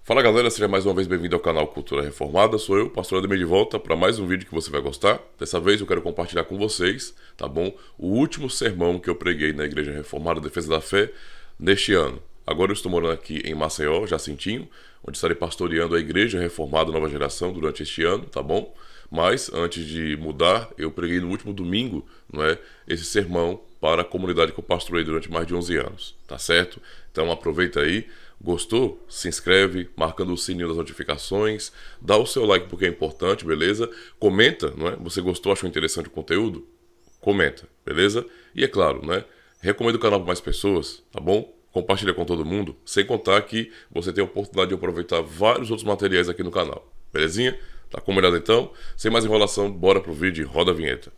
Fala galera, seja mais uma vez bem-vindo ao canal Cultura Reformada. Sou eu, Pastor Ademir, de volta para mais um vídeo que você vai gostar. Dessa vez eu quero compartilhar com vocês, tá bom? O último sermão que eu preguei na Igreja Reformada Defesa da Fé neste ano. Agora eu estou morando aqui em Maceió, Jacintinho, onde estarei pastoreando a Igreja Reformada Nova Geração durante este ano, tá bom? Mas antes de mudar, eu preguei no último domingo, não é, esse sermão para a comunidade que eu pastorei durante mais de 11 anos, tá certo? Então aproveita aí. Gostou? Se inscreve, marcando o sininho das notificações, dá o seu like porque é importante, beleza? Comenta, não é? Você gostou, achou interessante o conteúdo? Comenta, beleza? E é claro, né? Recomenda o canal para mais pessoas, tá bom? Compartilha com todo mundo, sem contar que você tem a oportunidade de aproveitar vários outros materiais aqui no canal, belezinha? Tá combinado então? Sem mais enrolação, bora pro vídeo e roda a vinheta.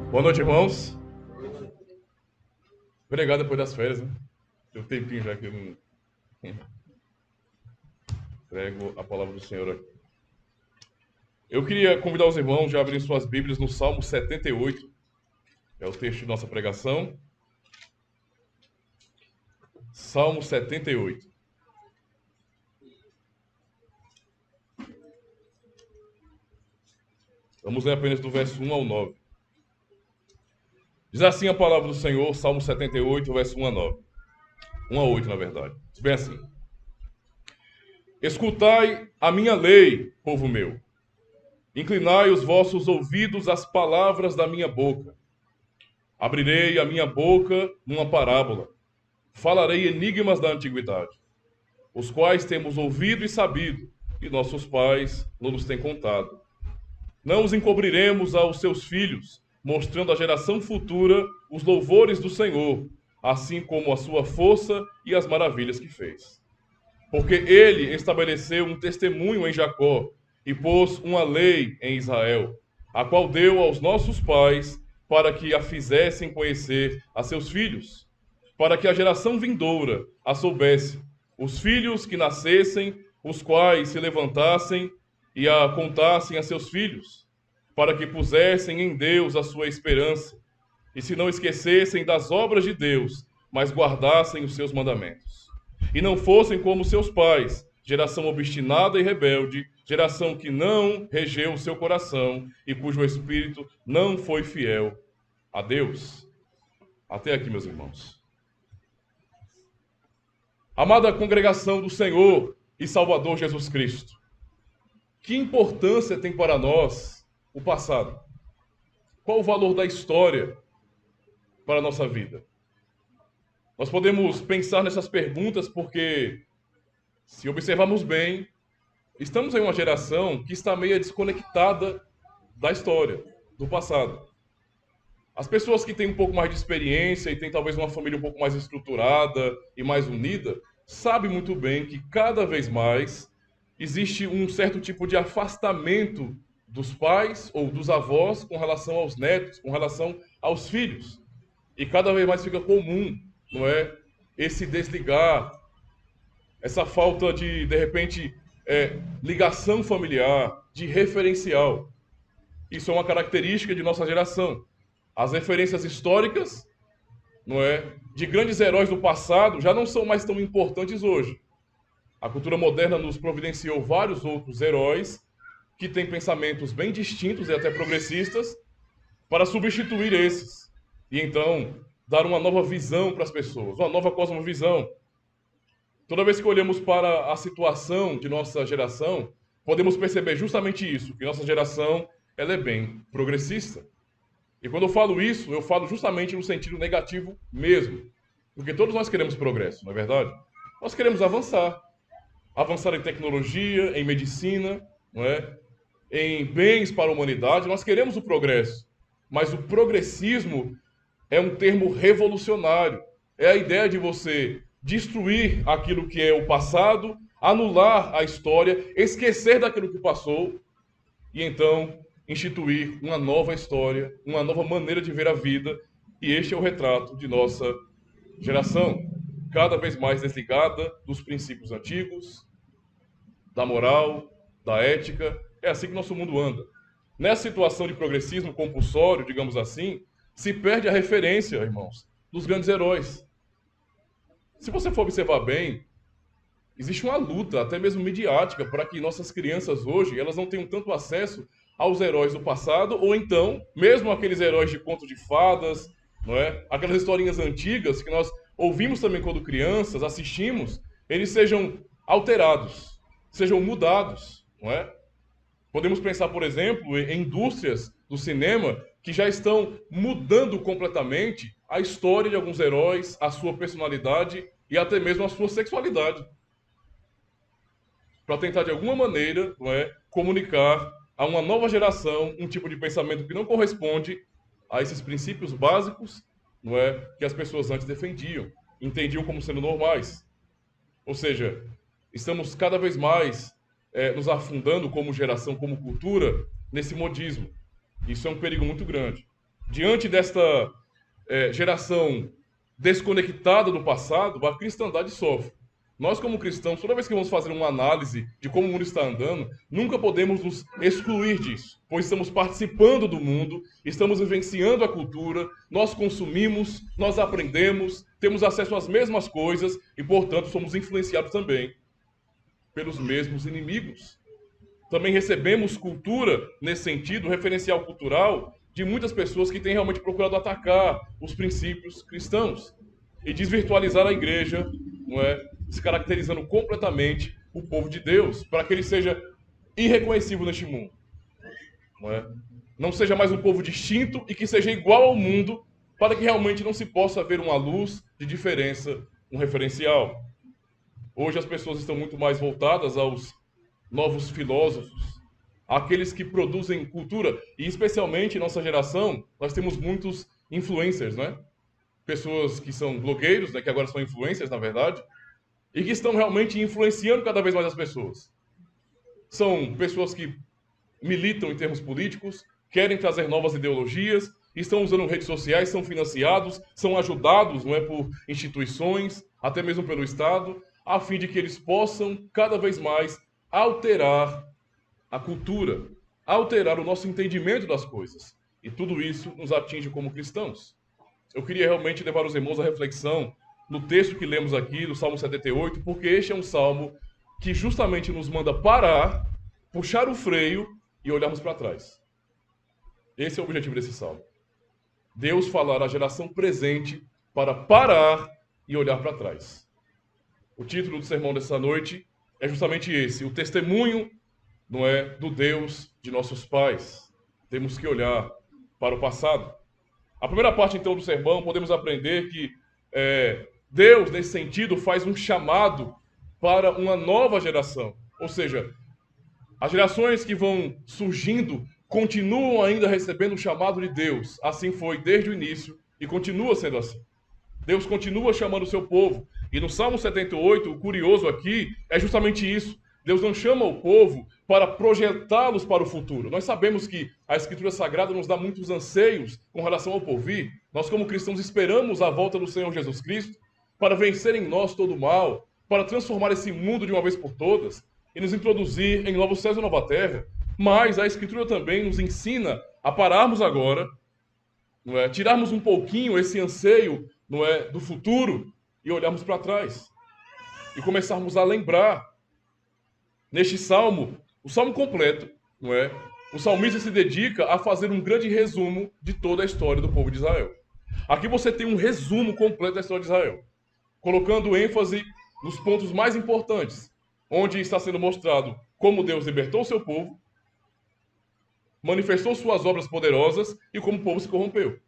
Boa noite, irmãos. Obrigado depois das férias, né? Tem um tempinho já que eu não prego a palavra do Senhor aqui. Eu queria convidar os irmãos a abrirem suas Bíblias no Salmo 78. É o texto de nossa pregação. Salmo 78. Vamos ler apenas do verso 1 ao 9. Diz assim a palavra do Senhor, Salmo 78, verso 1 a 9. 1 a 8, na verdade. Diz bem assim: Escutai a minha lei, povo meu. Inclinai os vossos ouvidos às palavras da minha boca. Abrirei a minha boca numa parábola. Falarei enigmas da antiguidade, os quais temos ouvido e sabido, e nossos pais nos têm contado. Não os encobriremos aos seus filhos, mostrando à geração futura os louvores do Senhor, assim como a sua força e as maravilhas que fez. Porque ele estabeleceu um testemunho em Jacó e pôs uma lei em Israel, a qual deu aos nossos pais para que a fizessem conhecer a seus filhos, para que a geração vindoura a soubesse, os filhos que nascessem, os quais se levantassem e a contassem a seus filhos, para que pusessem em Deus a sua esperança, e se não esquecessem das obras de Deus, mas guardassem os seus mandamentos. E não fossem como seus pais, geração obstinada e rebelde, geração que não regeu o seu coração e cujo espírito não foi fiel a Deus. Até aqui, meus irmãos. Amada congregação do Senhor e Salvador Jesus Cristo, que importância tem para nós o passado? Qual o valor da história para a nossa vida? Nós podemos pensar nessas perguntas porque, se observarmos bem, estamos em uma geração que está meio desconectada da história, do passado. As pessoas que têm um pouco mais de experiência e têm talvez uma família um pouco mais estruturada e mais unida, sabem muito bem que cada vez mais existe um certo tipo de afastamento dos pais ou dos avós com relação aos netos, com relação aos filhos. E cada vez mais fica comum, não é? Esse desligar, essa falta de repente, ligação familiar, de referencial. Isso é uma característica de nossa geração. As referências históricas, não é, de grandes heróis do passado já não são mais tão importantes hoje. A cultura moderna nos providenciou vários outros heróis que têm pensamentos bem distintos e até progressistas para substituir esses. E então dar uma nova visão para as pessoas, uma nova cosmovisão. Toda vez que olhamos para a situação de nossa geração, podemos perceber justamente isso, que nossa geração ela é bem progressista. E quando eu falo isso, eu falo justamente no sentido negativo mesmo. Porque todos nós queremos progresso, não é verdade? Nós queremos avançar. Avançar em tecnologia, em medicina, não é? Em bens para a humanidade, nós queremos o progresso. Mas o progressismo é um termo revolucionário. É a ideia de você destruir aquilo que é o passado, anular a história, esquecer daquilo que passou e então instituir uma nova história, uma nova maneira de ver a vida. E este é o retrato de nossa geração. cada vez mais desligada dos princípios antigos, da moral, da ética. É assim que nosso mundo anda. Nessa situação de progressismo compulsório, digamos assim, se perde a referência, irmãos, dos grandes heróis. Se você for observar bem, existe uma luta, até mesmo midiática, para que nossas crianças hoje elas não tenham tanto acesso aos heróis do passado, ou então, mesmo aqueles heróis de contos de fadas, não é? Aquelas historinhas antigas que nós ouvimos também quando crianças, assistimos, eles sejam alterados, sejam mudados, não é? Podemos pensar, por exemplo, em indústrias do cinema que já estão mudando completamente a história de alguns heróis, a sua personalidade e até mesmo a sua sexualidade, para tentar de alguma maneira, não é, comunicar a uma nova geração um tipo de pensamento que não corresponde a esses princípios básicos, não é, que as pessoas antes defendiam, entendiam como sendo normais. Ou seja, estamos cada vez mais nos afundando como geração, como cultura, nesse modismo. Isso é um perigo muito grande. Diante desta geração desconectada do passado, a cristandade sofre. Nós, como cristãos, toda vez que vamos fazer uma análise de como o mundo está andando, nunca podemos nos excluir disso, pois estamos participando do mundo, estamos vivenciando a cultura, nós consumimos, nós aprendemos, temos acesso às mesmas coisas e, portanto, somos influenciados também pelos mesmos inimigos. Também recebemos cultura, nesse sentido, referencial cultural, de muitas pessoas que têm realmente procurado atacar os princípios cristãos e desvirtualizar a igreja, não é? Descaracterizando completamente o povo de Deus, para que ele seja irreconhecível neste mundo. Não é? Não seja mais um povo distinto e que seja igual ao mundo, para que realmente não se possa ver uma luz de diferença, um referencial. Hoje as pessoas estão muito mais voltadas aos novos filósofos, àqueles que produzem cultura, e especialmente em nossa geração, nós temos muitos influencers, né? Pessoas que são blogueiros, né, que agora são influencers, na verdade, e que estão realmente influenciando cada vez mais as pessoas. São pessoas que militam em termos políticos, querem trazer novas ideologias, estão usando redes sociais, são financiados, são ajudados, não é, por instituições, até mesmo pelo Estado, a fim de que eles possam cada vez mais alterar a cultura, alterar o nosso entendimento das coisas. E tudo isso nos atinge como cristãos. Eu queria realmente levar os irmãos à reflexão no texto que lemos aqui, do Salmo 78, porque este é um salmo que justamente nos manda parar, puxar o freio e olharmos para trás. Esse é o objetivo desse salmo. Deus falar à geração presente para parar e olhar para trás. O título do sermão dessa noite é justamente esse, o testemunho, não é, do Deus de nossos pais. Temos que olhar para o passado. A primeira parte, então, do sermão, podemos aprender que Deus, nesse sentido, faz um chamado para uma nova geração. Ou seja, as gerações que vão surgindo continuam ainda recebendo o chamado de Deus. Assim foi desde o início e continua sendo assim. Deus continua chamando o seu povo. E no Salmo 78, o curioso aqui é justamente isso. Deus não chama o povo para projetá-los para o futuro. Nós sabemos que a Escritura Sagrada nos dá muitos anseios com relação ao porvir. Nós, como cristãos, esperamos a volta do Senhor Jesus Cristo para vencer em nós todo o mal, para transformar esse mundo de uma vez por todas e nos introduzir em novos céus e nova terra. Mas a Escritura também nos ensina a pararmos agora, não é? Tirarmos um pouquinho esse anseio, não é, do futuro e olharmos para trás e começarmos a lembrar. Neste salmo, o salmo completo, não é? O salmista se dedica a fazer um grande resumo de toda a história do povo de Israel. Aqui você tem um resumo completo da história de Israel, colocando ênfase nos pontos mais importantes, onde está sendo mostrado como Deus libertou o seu povo, manifestou suas obras poderosas e como o povo se corrompeu.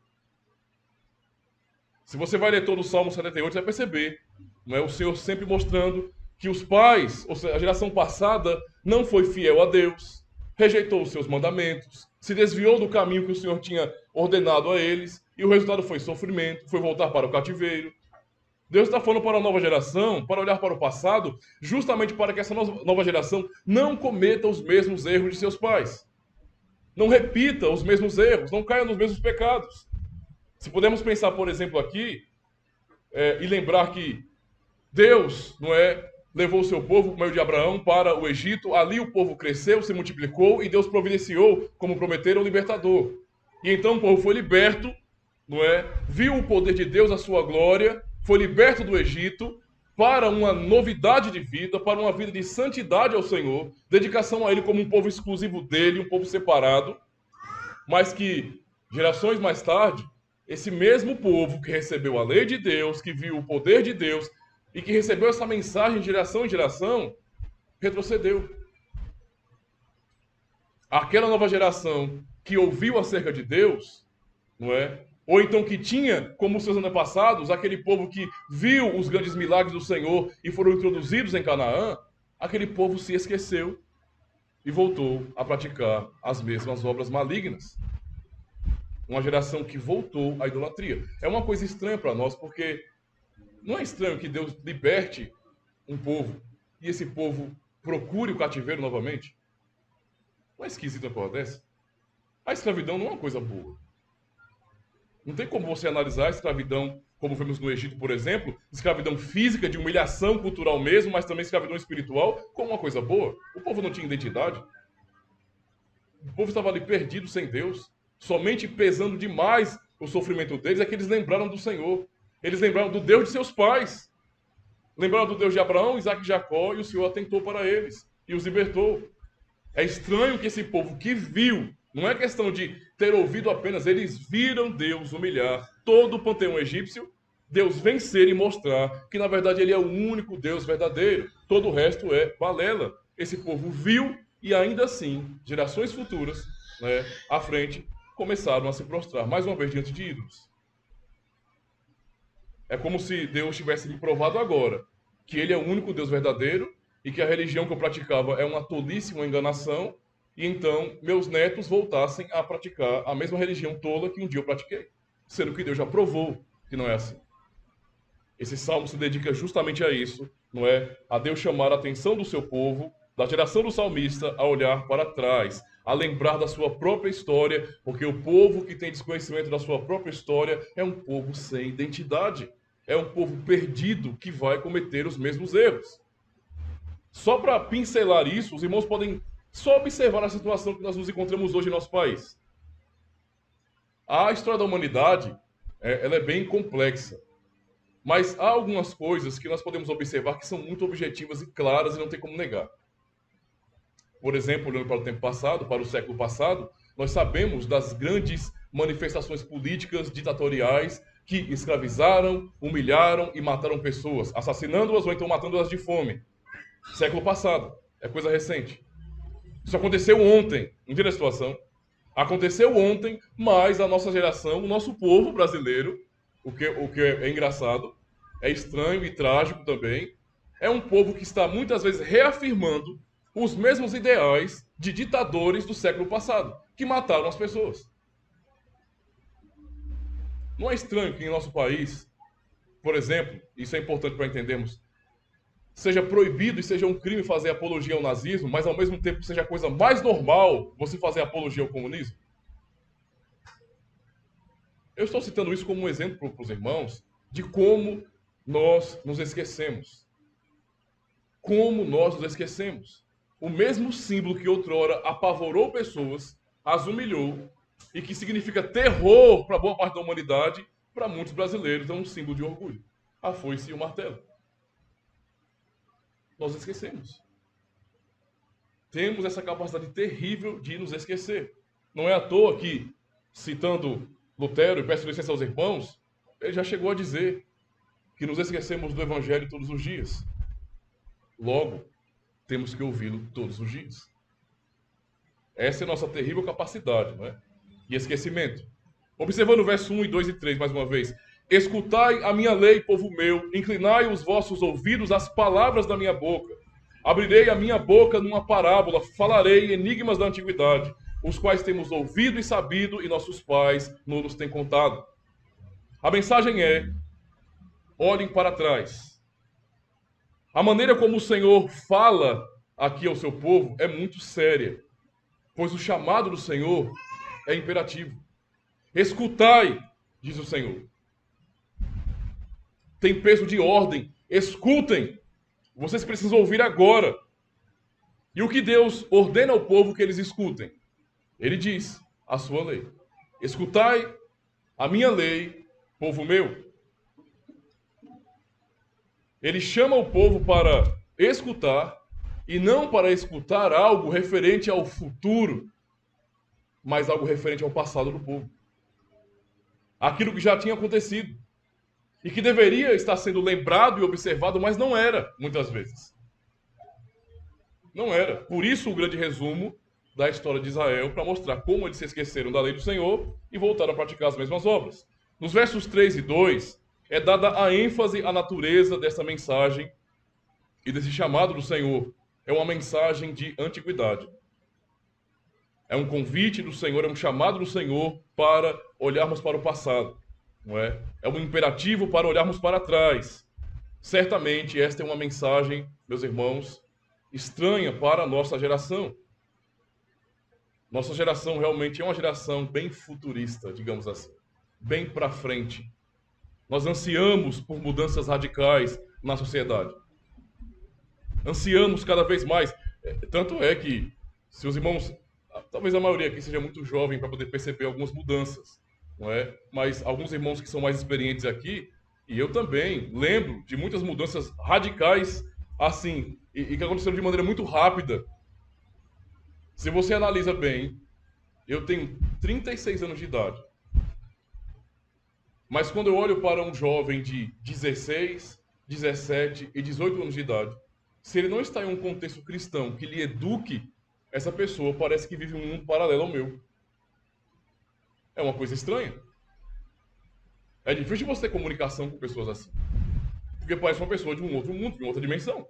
Se você vai ler todo o Salmo 78, você vai perceber, não é, o Senhor sempre mostrando que os pais, ou seja, a geração passada, não foi fiel a Deus, rejeitou os seus mandamentos, se desviou do caminho que o Senhor tinha ordenado a eles, e o resultado foi sofrimento, foi voltar para o cativeiro. Deus está falando para a nova geração, para olhar para o passado, justamente para que essa nova geração não cometa os mesmos erros de seus pais. Não repita os mesmos erros, não caia nos mesmos pecados. Se pudermos pensar, por exemplo, aqui, e lembrar que Deus, não é, levou o seu povo, por meio de Abraão, para o Egito. Ali o povo cresceu, se multiplicou e Deus providenciou, como prometeram, o libertador. E então o povo foi liberto, não é? Viu o poder de Deus, a sua glória, foi liberto do Egito para uma novidade de vida, para uma vida de santidade ao Senhor, dedicação a Ele como um povo exclusivo dele, um povo separado, mas que gerações mais tarde, esse mesmo povo que recebeu a lei de Deus, que viu o poder de Deus e que recebeu essa mensagem de geração em geração, retrocedeu. Aquela nova geração que ouviu acerca de Deus, não é? Ou então que tinha, como os seus antepassados, aquele povo que viu os grandes milagres do Senhor e foram introduzidos em Canaã, aquele povo se esqueceu e voltou a praticar as mesmas obras malignas. Uma geração que voltou à idolatria. É uma coisa estranha para nós, porque não é estranho que Deus liberte um povo e esse povo procure o cativeiro novamente? Não é esquisito uma coisa dessa? A escravidão não é uma coisa boa. Não tem como você analisar a escravidão, como vemos no Egito, por exemplo, escravidão física, de humilhação cultural mesmo, mas também escravidão espiritual, como uma coisa boa. O povo não tinha identidade. O povo estava ali perdido, sem Deus. Somente pesando demais o sofrimento deles é que eles lembraram do Senhor. Eles lembraram do Deus de seus pais. Lembraram do Deus de Abraão, Isaac e Jacó, e o Senhor atentou para eles e os libertou. É estranho que esse povo que viu, não é questão de ter ouvido apenas, eles viram Deus humilhar todo o panteão egípcio, Deus vencer e mostrar que na verdade ele é o único Deus verdadeiro. Todo o resto é balela. Esse povo viu e ainda assim, gerações futuras, né, à frente, começaram a se prostrar mais uma vez diante de ídolos. É como se Deus tivesse lhe provado agora que ele é o único Deus verdadeiro e que a religião que eu praticava é uma tolice, uma enganação, e então meus netos voltassem a praticar a mesma religião tola que um dia eu pratiquei, sendo que Deus já provou que não é assim. Esse salmo se dedica justamente a isso, não é? A Deus chamar a atenção do seu povo, da geração do salmista, a olhar para trás, a lembrar da sua própria história, porque o povo que tem desconhecimento da sua própria história é um povo sem identidade, é um povo perdido que vai cometer os mesmos erros. Só para pincelar isso, os irmãos podem só observar a situação que nós nos encontramos hoje em nosso país. A história da humanidade, ela é bem complexa. Mas há algumas coisas que nós podemos observar que são muito objetivas e claras e não tem como negar. Por exemplo, olhando para o tempo passado, para o século passado, nós sabemos das grandes manifestações políticas ditatoriais que escravizaram, humilharam e mataram pessoas, assassinando-as ou então matando-as de fome. Século passado, é coisa recente. Isso aconteceu ontem, entende a situação? Aconteceu ontem, mas a nossa geração, o nosso povo brasileiro, o que é engraçado, é estranho e trágico também, é um povo que está muitas vezes reafirmando os mesmos ideais de ditadores do século passado, que mataram as pessoas. Não é estranho que em nosso país, por exemplo, isso é importante para entendermos, seja proibido e seja um crime fazer apologia ao nazismo, mas ao mesmo tempo seja a coisa mais normal você fazer apologia ao comunismo? Eu estou citando isso como um exemplo para os irmãos de como nós nos esquecemos. Como nós nos esquecemos. O mesmo símbolo que outrora apavorou pessoas, as humilhou, e que significa terror para boa parte da humanidade, para muitos brasileiros é um símbolo de orgulho. A foice e o martelo. Nós esquecemos. Temos essa capacidade terrível de nos esquecer. Não é à toa que, citando Lutero, e peço licença aos irmãos, ele já chegou a dizer que nos esquecemos do Evangelho todos os dias. Logo, temos que ouvi-lo todos os dias. Essa é a nossa terrível capacidade, não é? E esquecimento. Observando o verso 1 e 2 e 3, mais uma vez. Escutai a minha lei, povo meu, inclinai os vossos ouvidos às palavras da minha boca. Abrirei a minha boca numa parábola, falarei enigmas da antiguidade, os quais temos ouvido e sabido, e nossos pais nos têm contado. A mensagem é: olhem para trás. A maneira como o Senhor fala aqui ao seu povo é muito séria, pois o chamado do Senhor é imperativo. Escutai, diz o Senhor. Tem peso de ordem escutem. Vocês precisam ouvir agora. E o que Deus ordena ao povo que eles escutem? Ele diz a sua lei. Escutai a minha lei, povo meu. Ele chama o povo para escutar e não para escutar algo referente ao futuro, mas algo referente ao passado do povo. Aquilo que já tinha acontecido e que deveria estar sendo lembrado e observado, mas não era, muitas vezes. Não era. Por isso o grande resumo da história de Israel, para mostrar como eles se esqueceram da lei do Senhor e voltaram a praticar as mesmas obras. Nos versos 3 e 2, é dada a ênfase à natureza dessa mensagem e desse chamado do Senhor. É uma mensagem de antiguidade. É um convite do Senhor, é um chamado do Senhor para olharmos para o passado. Não é? É um imperativo para olharmos para trás. Certamente esta é uma mensagem, meus irmãos, estranha para a nossa geração. Nossa geração realmente é uma geração bem futurista, digamos assim, bem para frente. Nós ansiamos por mudanças radicais na sociedade. Ansiamos cada vez mais. Tanto é que, se os irmãos, talvez a maioria aqui seja muito jovem para poder perceber algumas mudanças, não é? Mas alguns irmãos que são mais experientes aqui, e eu também lembro de muitas mudanças radicais assim, e que aconteceram de maneira muito rápida. Se você analisa bem, eu tenho 36 anos de idade. Mas quando eu olho para um jovem de 16, 17 e 18 anos de idade, se ele não está em um contexto cristão que lhe eduque, essa pessoa parece que vive um mundo paralelo ao meu. É uma coisa estranha. É difícil você ter comunicação com pessoas assim. Porque parece uma pessoa de um outro mundo, de uma outra dimensão.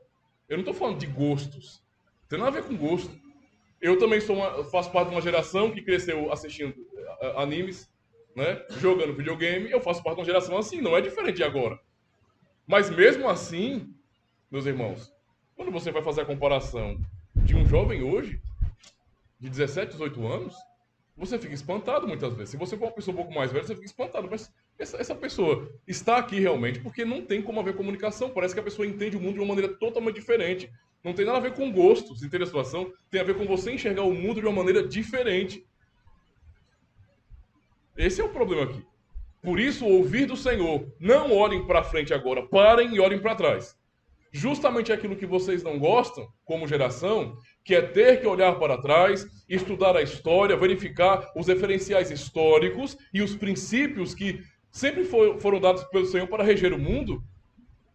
Eu não estou falando de gostos. Não tem nada a ver com gosto. Eu também faço parte de uma geração que cresceu assistindo animes, né? Jogando videogame. Eu faço parte de uma geração assim, não é diferente de agora. Mas mesmo assim, meus irmãos, quando você vai fazer a comparação de um jovem hoje, de 17, 18 anos, você fica espantado muitas vezes. Se você for uma pessoa um pouco mais velha, você fica espantado. Mas essa pessoa está aqui realmente porque não tem como haver comunicação. Parece que a pessoa entende o mundo de uma maneira totalmente diferente. Não tem nada a ver com gostos, entende a situação? Tem a ver com você enxergar o mundo de uma maneira diferente. Esse é o problema aqui. Por isso, ouvir do Senhor, não olhem para frente agora, parem e olhem para trás. Justamente aquilo que vocês não gostam, como geração, que é ter que olhar para trás, estudar a história, verificar os referenciais históricos e os princípios que sempre foram dados pelo Senhor para reger o mundo,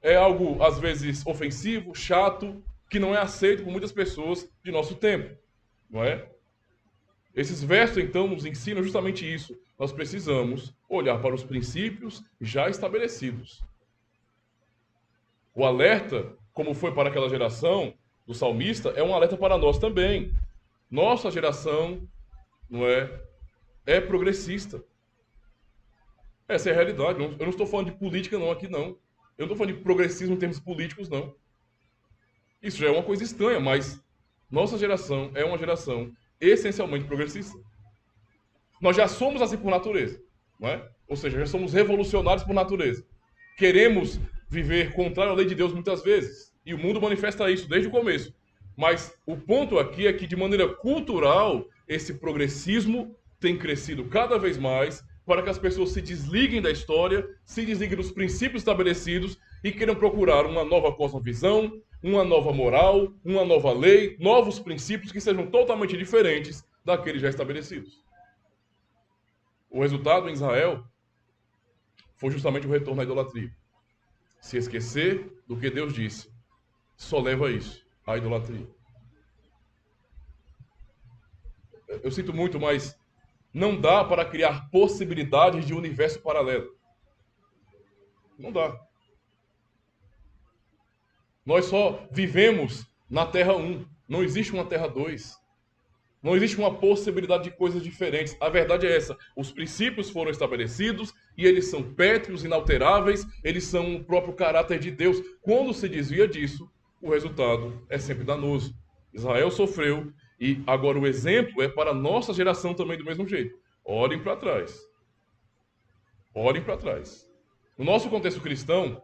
é algo, às vezes, ofensivo, chato, que não é aceito por muitas pessoas de nosso tempo, não é? Esses versos, então, nos ensinam justamente isso. Nós precisamos olhar para os princípios já estabelecidos. O alerta, como foi para aquela geração do salmista, é um alerta para nós também. Nossa geração, não é progressista. Essa é a realidade. Eu não estou falando de política não aqui não. Eu não estou falando de progressismo em termos políticos não. Isso já é uma coisa estranha, mas nossa geração é uma geração essencialmente progressista. Nós já somos assim por natureza, não é? Ou seja, já somos revolucionários por natureza. Queremos viver contrário à lei de Deus muitas vezes. E o mundo manifesta isso desde o começo. Mas o ponto aqui é que, de maneira cultural, esse progressismo tem crescido cada vez mais para que as pessoas se desliguem da história, se desliguem dos princípios estabelecidos e queiram procurar uma nova cosmovisão, uma nova moral, uma nova lei, novos princípios que sejam totalmente diferentes daqueles já estabelecidos. O resultado em Israel foi justamente o retorno à idolatria. Se esquecer do que Deus disse, só leva a isso, a idolatria. Eu sinto muito, mas não dá para criar possibilidades de universo paralelo. Não dá. Nós só vivemos na Terra 1. Não existe uma Terra 2. Não existe uma possibilidade de coisas diferentes. A verdade é essa. Os princípios foram estabelecidos e eles são pétreos, inalteráveis. Eles são o próprio caráter de Deus. Quando se desvia disso, o resultado é sempre danoso. Israel sofreu e agora o exemplo é para a nossa geração também do mesmo jeito. Olhem para trás. Olhem para trás. No nosso contexto cristão,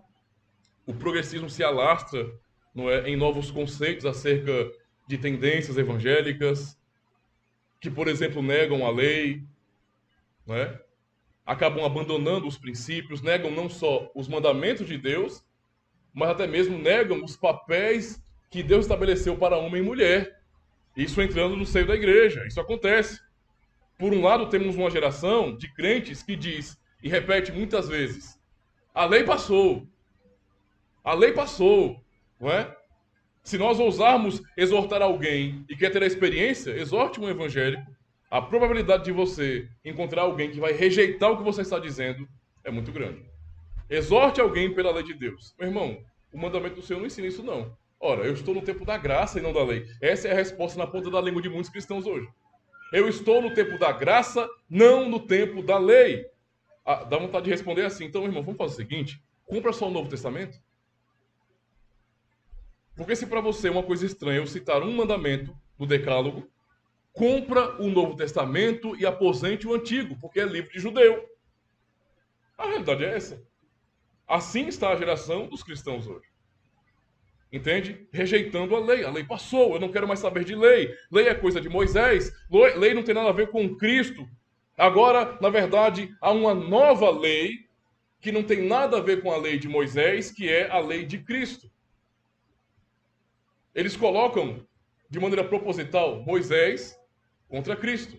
O progressismo se alastra, não é, em novos conceitos acerca de tendências evangélicas, que, por exemplo, negam a lei, não é? Acabam abandonando os princípios, negam não só os mandamentos de Deus, mas até mesmo negam os papéis que Deus estabeleceu para homem e mulher. Isso entrando no seio da igreja, isso acontece. Por um lado, temos uma geração de crentes que diz e repete muitas vezes: a lei passou, a lei passou, não é? Se nós ousarmos exortar alguém e quer ter a experiência, exorte um evangélico. A probabilidade de você encontrar alguém que vai rejeitar o que você está dizendo é muito grande. Exorte alguém pela lei de Deus. Meu irmão, o mandamento do Senhor não ensina isso, não. Ora, eu estou no tempo da graça e não da lei. Essa é a resposta na ponta da língua de muitos cristãos hoje. Eu estou no tempo da graça, não no tempo da lei. Ah, dá vontade de responder assim. Então, irmão, vamos fazer o seguinte: compra só o Novo Testamento. Porque se para você é uma coisa estranha eu citar um mandamento do Decálogo, compra o Novo Testamento e aposente o Antigo, porque é livro de judeu. A realidade é essa. Assim está a geração dos cristãos hoje. Entende? Rejeitando a lei. A lei passou, eu não quero mais saber de lei. Lei é coisa de Moisés. Lei não tem nada a ver com Cristo. Agora, na verdade, há uma nova lei que não tem nada a ver com a lei de Moisés, que é a lei de Cristo. Eles colocam de maneira proposital Moisés contra Cristo.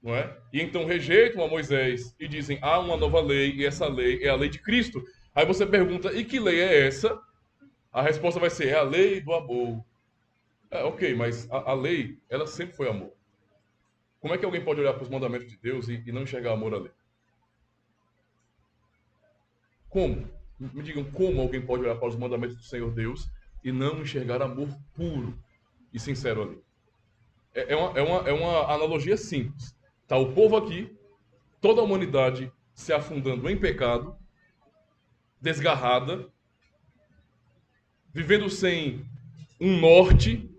Não é? E então rejeitam a Moisés e dizem: há uma nova lei e essa lei é a lei de Cristo. Aí você pergunta: e que lei é essa? A resposta vai ser: é a lei do amor. Ok, mas a lei, ela sempre foi amor. Como é que alguém pode olhar para os mandamentos de Deus e não enxergar amor ali? Como? Me digam como alguém pode olhar para os mandamentos do Senhor Deus e não enxergar amor puro e sincero ali? É uma analogia simples. Está o povo aqui, toda a humanidade se afundando em pecado, desgarrada, vivendo sem um norte,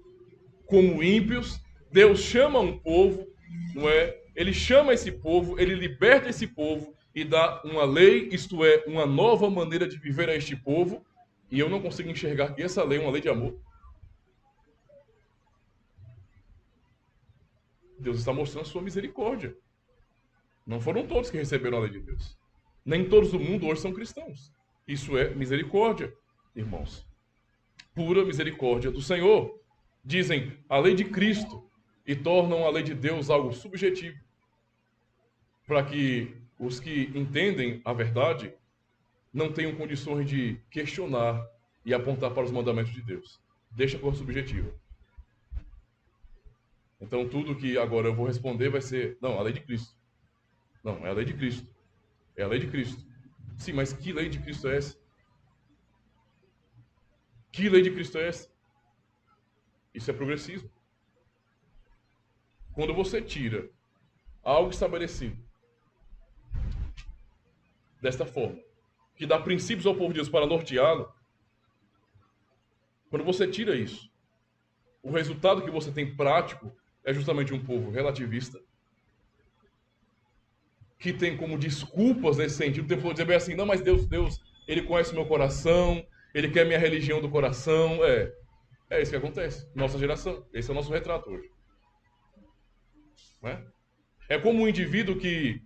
como ímpios. Deus chama um povo, não é? Ele chama esse povo, ele liberta esse povo e dá uma lei, isto é, uma nova maneira de viver a este povo. E eu não consigo enxergar que essa lei é uma lei de amor. Deus está mostrando a sua misericórdia. Não foram todos que receberam a lei de Deus. Nem todos do mundo hoje são cristãos. Isso é misericórdia, irmãos. Pura misericórdia do Senhor. Dizem a lei de Cristo e tornam a lei de Deus algo subjetivo, para que os que entendem a verdade não tenham condições de questionar e apontar para os mandamentos de Deus. Deixa por subjetiva. Então tudo que agora eu vou responder vai ser: não, a lei de Cristo. Não, é a lei de Cristo. É a lei de Cristo. Sim, mas que lei de Cristo é essa? Que lei de Cristo é essa? Isso é progressismo. Quando você tira algo estabelecido desta forma, que dá princípios ao povo de Deus para norteá-lo, quando você tira isso, o resultado que você tem prático é justamente um povo relativista, que tem como desculpas nesse sentido, tem que dizer bem assim: não, mas Deus, ele conhece meu coração, ele quer minha religião do coração. É isso que acontece. Nossa geração. Esse é o nosso retrato hoje. Não é? É como um indivíduo que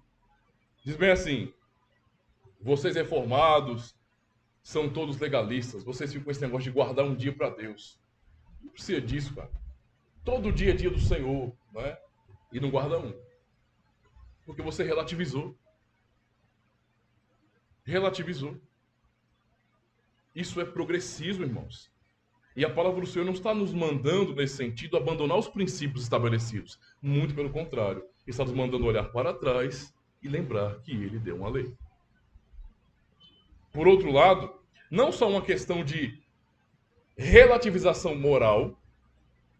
diz bem assim: vocês reformados são todos legalistas, vocês ficam com esse negócio de guardar um dia para Deus. Não precisa disso, cara. Todo dia é dia do Senhor, não é? E não guarda um. Porque você relativizou. Relativizou. Isso é progressismo, irmãos. E a palavra do Senhor não está nos mandando, nesse sentido, abandonar os princípios estabelecidos. Muito pelo contrário. Ele está nos mandando olhar para trás e lembrar que ele deu uma lei. Por outro lado, não só uma questão de relativização moral,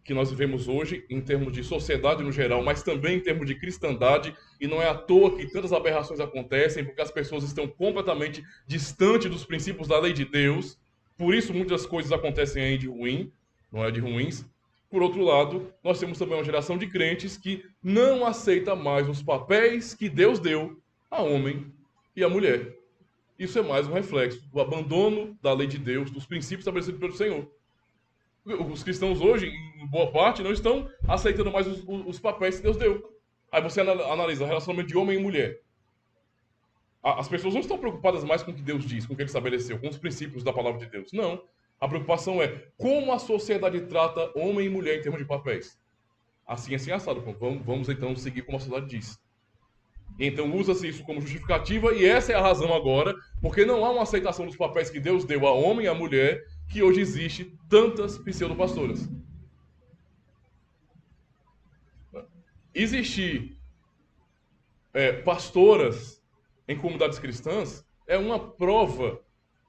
que nós vivemos hoje, em termos de sociedade no geral, mas também em termos de cristandade, e não é à toa que tantas aberrações acontecem, porque as pessoas estão completamente distantes dos princípios da lei de Deus. Por isso muitas coisas acontecem aí de ruim, não é de ruins. Por outro lado, nós temos também uma geração de crentes que não aceita mais os papéis que Deus deu a homem e a mulher. Isso é mais um reflexo do abandono da lei de Deus, dos princípios estabelecidos pelo Senhor. Os cristãos hoje, em boa parte, não estão aceitando mais os papéis que Deus deu. Aí você analisa o relacionamento de homem e mulher. As pessoas não estão preocupadas mais com o que Deus diz, com o que ele estabeleceu, com os princípios da palavra de Deus. Não. A preocupação é como a sociedade trata homem e mulher em termos de papéis. Assim, assado. Vamos então seguir como a sociedade diz. Então usa-se isso como justificativa e essa é a razão agora, porque não há uma aceitação dos papéis que Deus deu a homem e a mulher, que hoje existe tantas pseudopastoras. Existir pastoras em comunidades cristãs é uma prova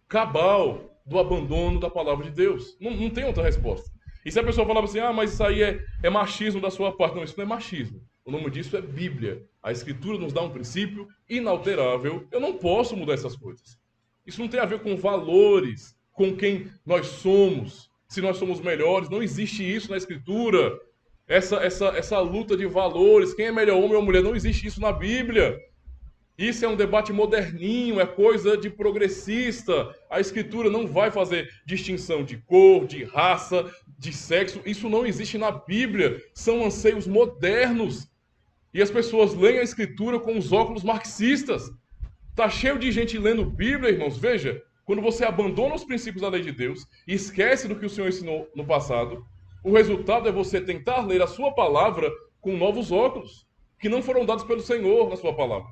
cabal do abandono da palavra de Deus. Não tem outra resposta. E se a pessoa falava assim, mas isso aí é machismo da sua parte. Não, isso não é machismo. O nome disso é Bíblia. A Escritura nos dá um princípio inalterável. Eu não posso mudar essas coisas. Isso não tem a ver com valores, com quem nós somos, se nós somos melhores. Não existe isso na Escritura. Essa luta de valores, quem é melhor, homem ou mulher, não existe isso na Bíblia. Isso é um debate moderninho, é coisa de progressista. A Escritura não vai fazer distinção de cor, de raça, de sexo. Isso não existe na Bíblia. São anseios modernos. E as pessoas leem a Escritura com os óculos marxistas. Está cheio de gente lendo Bíblia, irmãos. Veja, quando você abandona os princípios da lei de Deus e esquece do que o Senhor ensinou no passado, o resultado é você tentar ler a sua palavra com novos óculos, que não foram dados pelo Senhor na sua palavra.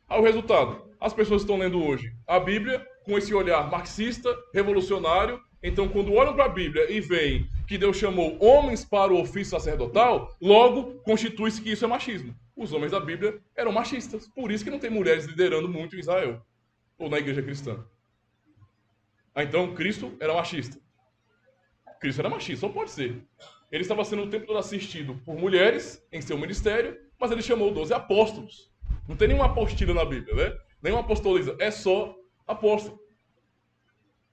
O resultado, as pessoas estão lendo hoje a Bíblia com esse olhar marxista, revolucionário. Então, quando olham para a Bíblia e veem que Deus chamou homens para o ofício sacerdotal, logo constitui-se que isso é machismo. Os homens da Bíblia eram machistas, por isso que não tem mulheres liderando muito em Israel, ou na igreja cristã. Então, Cristo era machista. Cristo era machista, só pode ser. Ele estava sendo o tempo todo assistido por mulheres em seu ministério, mas ele chamou 12 apóstolos. Não tem nenhuma apostila na Bíblia, né? Nenhuma apostoliza. É só apóstolo.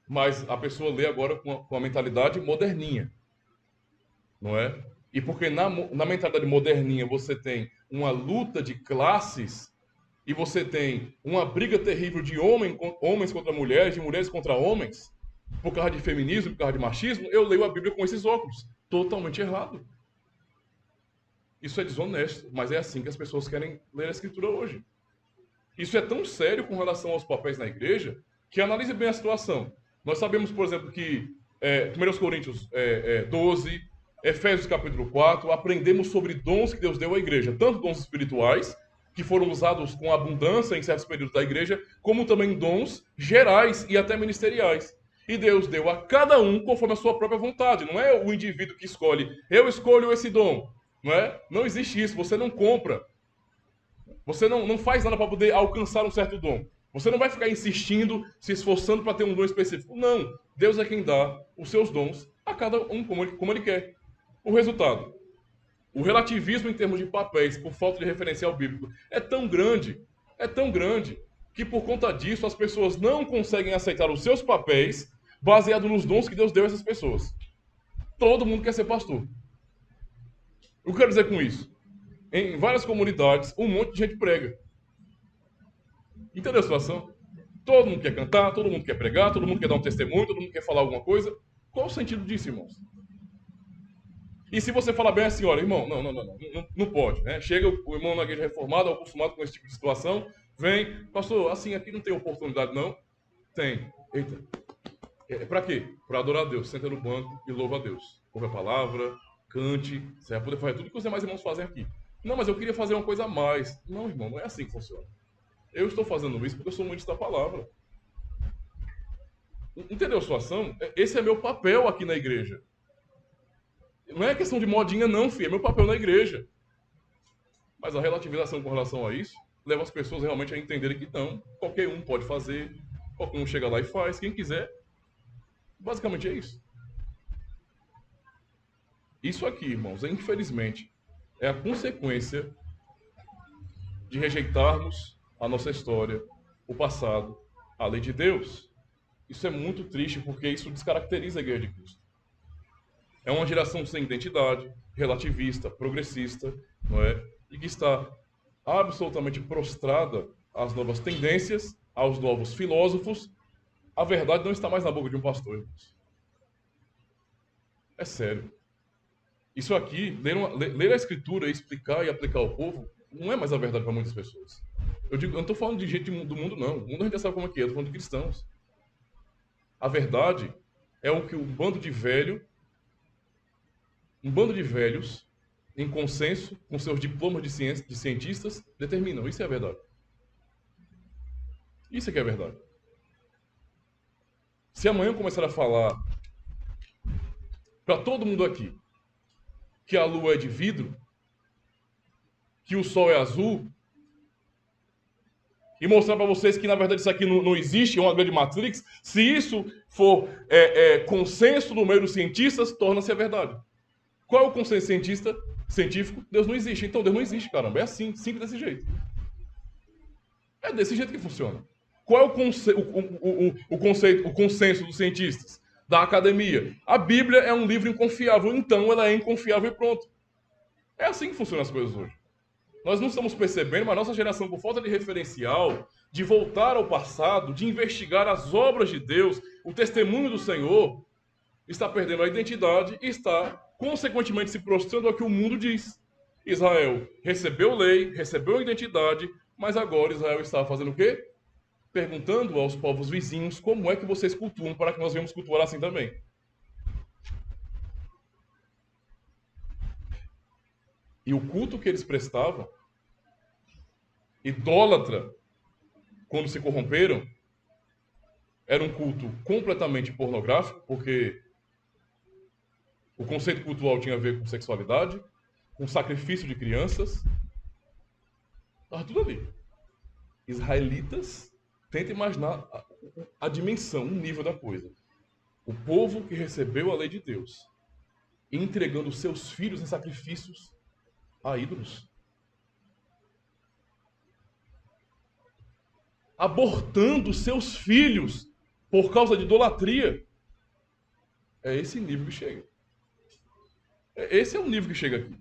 Mas a pessoa lê agora com a mentalidade moderninha. Não é? E porque na mentalidade moderninha você tem uma luta de classes e você tem uma briga terrível de homens contra mulheres, de mulheres contra homens, por causa de feminismo, por causa de machismo, eu leio a Bíblia com esses óculos. Totalmente errado. Isso é desonesto, mas é assim que as pessoas querem ler a Escritura hoje. Isso é tão sério com relação aos papéis na igreja, que analise bem a situação. Nós sabemos, por exemplo, que 1 Coríntios 12, Efésios capítulo 4, aprendemos sobre dons que Deus deu à igreja, tanto dons espirituais, que foram usados com abundância em certos períodos da igreja, como também dons gerais e até ministeriais. E Deus deu a cada um conforme a sua própria vontade. Não é o indivíduo que escolhe, eu escolho esse dom. Não é? Não existe isso, você não compra. Você não faz nada para poder alcançar um certo dom. Você não vai ficar insistindo, se esforçando para ter um dom específico. Não. Deus é quem dá os seus dons a cada um como ele quer. O resultado, o relativismo em termos de papéis, por falta de referencial bíblico, é tão grande, que por conta disso as pessoas não conseguem aceitar os seus papéis baseado nos dons que Deus deu a essas pessoas. Todo mundo quer ser pastor. O que eu quero dizer com isso? Em várias comunidades, um monte de gente prega. Entendeu a situação? Todo mundo quer cantar, todo mundo quer pregar, todo mundo quer dar um testemunho, todo mundo quer falar alguma coisa. Qual o sentido disso, irmãos? E se você falar bem assim, olha, irmão, não pode, né? Chega o irmão na igreja reformada, acostumado com esse tipo de situação, vem, pastor, assim, aqui não tem oportunidade, não? Tem. Eita. Pra quê? Pra adorar a Deus. Senta no banco e louva a Deus. Ouve a palavra, cante, você vai poder fazer tudo que os demais irmãos fazem aqui. Não, mas eu queria fazer uma coisa a mais. Não, irmão, não é assim que funciona. Eu estou fazendo isso porque eu sou muito da palavra. Entendeu a situação? Esse é meu papel aqui na igreja. Não é questão de modinha, não, filho. É meu papel na igreja. Mas a relativização com relação a isso leva as pessoas realmente a entenderem que não. Qualquer um pode fazer. Qualquer um chega lá e faz. Quem quiser. Basicamente é isso. Isso aqui, irmãos, infelizmente, é a consequência de rejeitarmos a nossa história, o passado, a lei de Deus. Isso é muito triste porque isso descaracteriza a Igreja de Cristo. É uma geração sem identidade, relativista, progressista, não é? E que está absolutamente prostrada às novas tendências aos novos filósofos, a verdade não está mais na boca de um pastor, irmãos. É sério. Isso aqui, ler a Escritura, explicar e aplicar ao povo, não é mais a verdade para muitas pessoas. Eu não estou falando de gente do mundo, não. O mundo a gente já sabe como é que é, eu estou falando de cristãos. A verdade é o que um bando de velhos, em consenso, com seus diplomas de cientistas, determinam. Isso é a verdade. Isso é que é a verdade. Se amanhã eu começar a falar para todo mundo aqui que a lua é de vidro, que o sol é azul, e mostrar para vocês que na verdade isso aqui não existe, é uma grande matrix, se isso for consenso no meio dos cientistas, torna-se a verdade. Qual é o consenso científico? Deus não existe. Então Deus não existe, caramba. É assim, simples desse jeito. É desse jeito que funciona. Qual é o consenso dos cientistas? Da academia? A Bíblia é um livro inconfiável, então ela é inconfiável e pronto. É assim que funcionam as coisas hoje. Nós não estamos percebendo, mas nossa geração, por falta de referencial, de voltar ao passado, de investigar as obras de Deus, o testemunho do Senhor, está perdendo a identidade e está, consequentemente, se prostrando ao que o mundo diz. Israel recebeu lei, recebeu identidade, mas agora Israel está fazendo o quê? Perguntando aos povos vizinhos como é que vocês cultuam para que nós venhamos cultuar assim também. E o culto que eles prestavam, idólatra, quando se corromperam, era um culto completamente pornográfico, porque o conceito cultural tinha a ver com sexualidade, com sacrifício de crianças. Estava tudo ali. Israelitas, tenta imaginar a dimensão, o nível da coisa. O povo que recebeu a lei de Deus, entregando seus filhos em sacrifícios a ídolos. Abortando seus filhos por causa de idolatria. É esse nível que chega. Esse é o nível que chega aqui.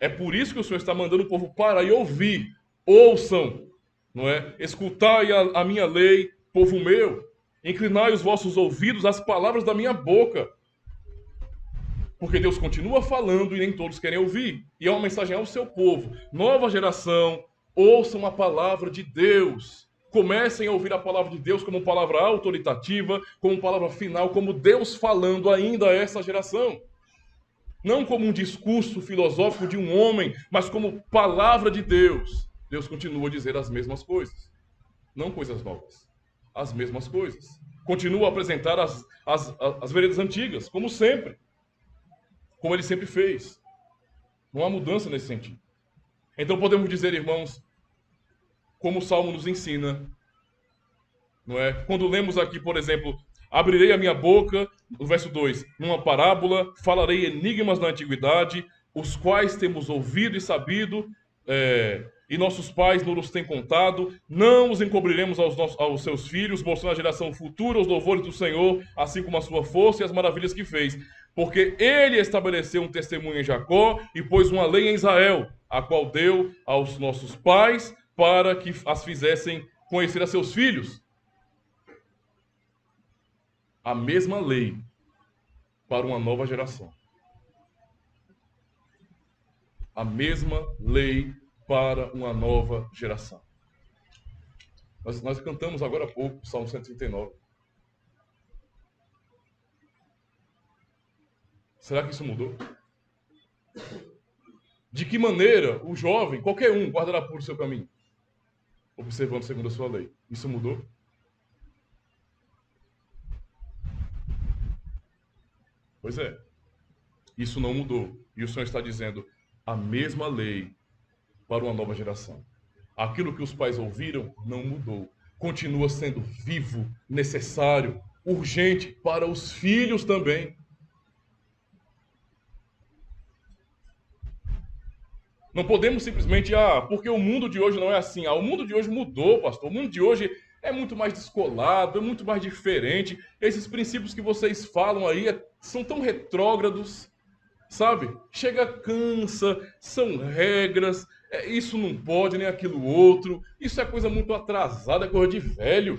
É por isso que o Senhor está mandando o povo parar e ouvir. Ouçam, não é? Escutai a minha lei, povo meu. Inclinai os vossos ouvidos às palavras da minha boca. Porque Deus continua falando e nem todos querem ouvir. E é uma mensagem ao seu povo. Nova geração, ouçam a palavra de Deus. Comecem a ouvir a palavra de Deus como palavra autoritativa, como palavra final, como Deus falando ainda a essa geração. Não como um discurso filosófico de um homem, mas como palavra de Deus. Deus continua a dizer as mesmas coisas. Não coisas novas. As mesmas coisas. Continua a apresentar as veredas antigas, como sempre. Como ele sempre fez. Não há mudança nesse sentido. Então podemos dizer, irmãos, como o Salmo nos ensina, não é? Quando lemos aqui, por exemplo, abrirei a minha boca, no verso 2, numa parábola, falarei enigmas da antiguidade, os quais temos ouvido e sabido, e nossos pais nos têm contado, não os encobriremos aos seus filhos, mostrando à geração futura os louvores do Senhor, assim como a sua força e as maravilhas que fez. Porque ele estabeleceu um testemunho em Jacó e pôs uma lei em Israel, a qual deu aos nossos pais para que as fizessem conhecer a seus filhos. A mesma lei para uma nova geração. A mesma lei para uma nova geração. Nós cantamos agora há pouco o Salmo 139. Será que isso mudou? De que maneira o jovem, qualquer um, guardará puro o seu caminho? Observando segundo a sua lei. Isso mudou? Pois é. Isso não mudou. E o Senhor está dizendo a mesma lei para uma nova geração. Aquilo que os pais ouviram não mudou. Continua sendo vivo, necessário, urgente para os filhos também. Não podemos simplesmente, porque o mundo de hoje não é assim. O mundo de hoje mudou, pastor. O mundo de hoje é muito mais descolado, é muito mais diferente. Esses princípios que vocês falam aí são tão retrógrados, sabe? Chega, cansa, são regras, Isso não pode, nem aquilo outro. Isso é coisa muito atrasada, é coisa de velho.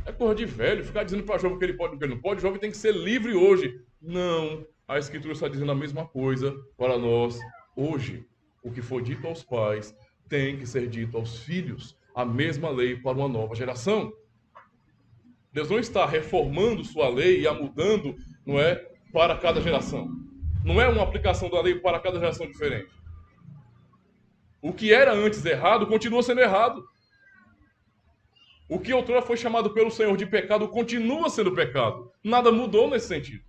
É coisa de velho. Ficar dizendo para jovem que ele pode e que ele não pode. O jovem tem que ser livre hoje. Não. A Escritura está dizendo a mesma coisa para nós hoje. O que foi dito aos pais tem que ser dito aos filhos. A mesma lei para uma nova geração. Deus não está reformando sua lei e a mudando, não é, para cada geração. Não é uma aplicação da lei para cada geração diferente. O que era antes errado continua sendo errado. O que outrora foi chamado pelo Senhor de pecado continua sendo pecado. Nada mudou nesse sentido.